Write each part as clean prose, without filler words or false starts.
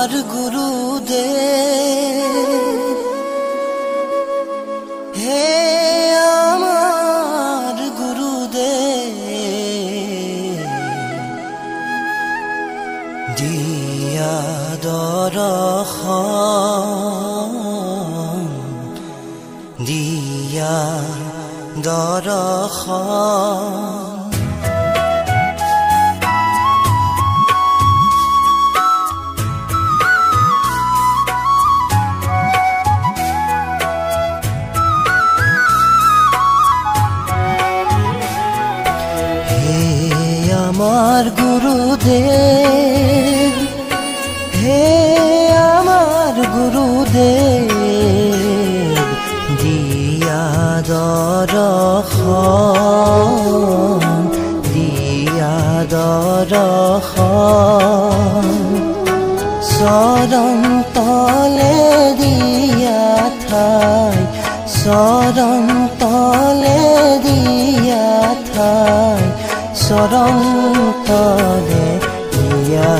আমার গুরুদেব, হে আমার গুরুদেব, দিয়া দরখন, দিয়া দরখন। আমার গুরুদেব, হে আমার গুরুদেব, দিয়া দরখন, দিয়া দরখন। চরণ তলে দিয়া ঠাই, চরণ তলে দিয়া ঠাই, চরণ তলে দিয়া,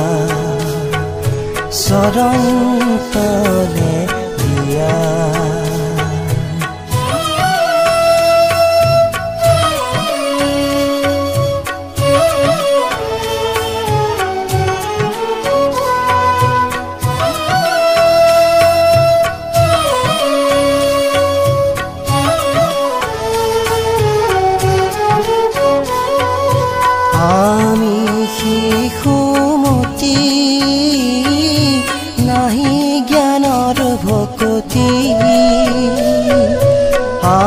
চরণ তলে দিয়া। আমি শিশুমতী, নাহি জ্ঞানৰ ভকতি।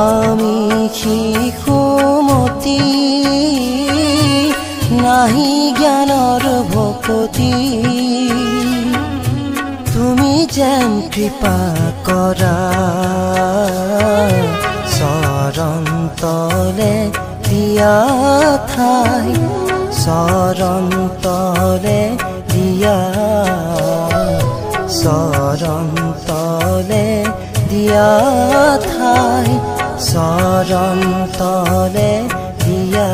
আমি শিশুমতী, নাহি জ্ঞানৰ ভকতি। তুমি যেন কৃপা কৰা, চৰণ তলে দিয়া ঠাই, চৰণ তলে দিয়া, চৰণ তলে দিয়া ঠাই, চৰণ তলে দিয়া।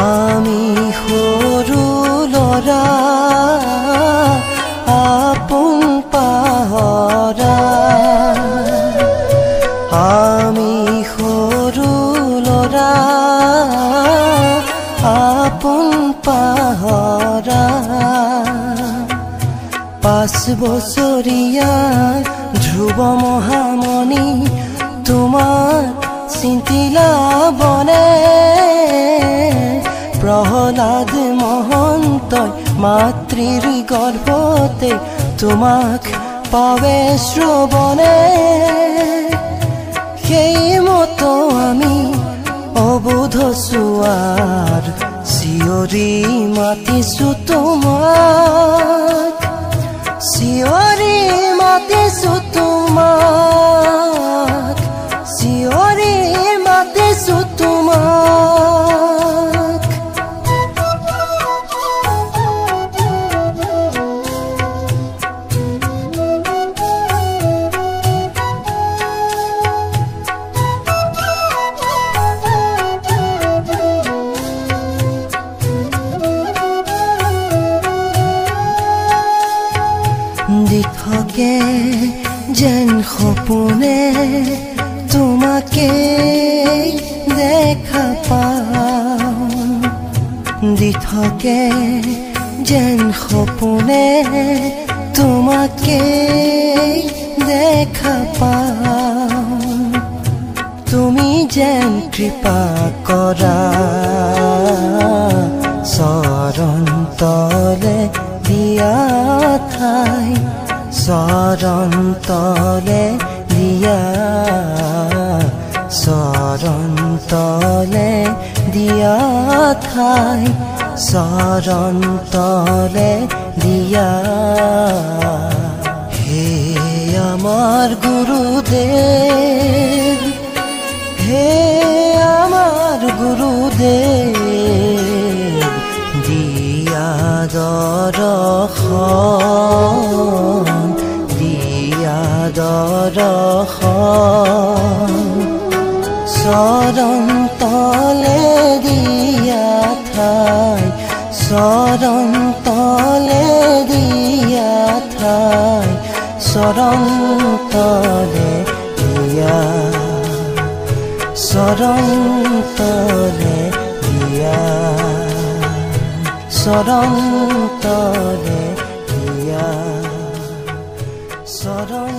আমি সৰু ল'ৰা, আপোন পাহৰা। আমি সৰু ল'ৰা, আপোন পাহৰা। 5 বছৰীয়া ধ্ৰুৱ মহামণি, তোমাৰ চিন্তিলা বনে। প্ৰহ্লাদ মহন্তই মাতৃৰ গৰ্ভতে, তোমাক পাবে শ্ৰৱণে। সেই মতো আমি অবোধ চোৱাৰ, চিঞৰি মাতিছো তোমাক, চিঞৰি মাতিছো তোমাক, চিঞৰি মাতিছো তোমাক। দিঠকে যেন সপোনে, তোমাকে দেখা পাওঁ। দিঠকে যেন সপোনে, তোমাকে দেখা পাওঁ। তুমি যেন কৃপা কৰা, চৰণ তলে দিয়া ঠাই, চৰণ তলে দিয়া, চৰণ তলে দিয়া ঠাই, চৰণ তলে দিয়া। হে আমাৰ গুৰুদেব, হে আমাৰ গুৰুদেব, দৰ্শন দিয়া দৰ্শন চৰণ তলে দিয়া ঠাই চৰণ তলে দিয়া ঠাই চৰণ তলে দিয়া চৰণ তলে দিয়া চৰণ তলে দিয়া চৰণ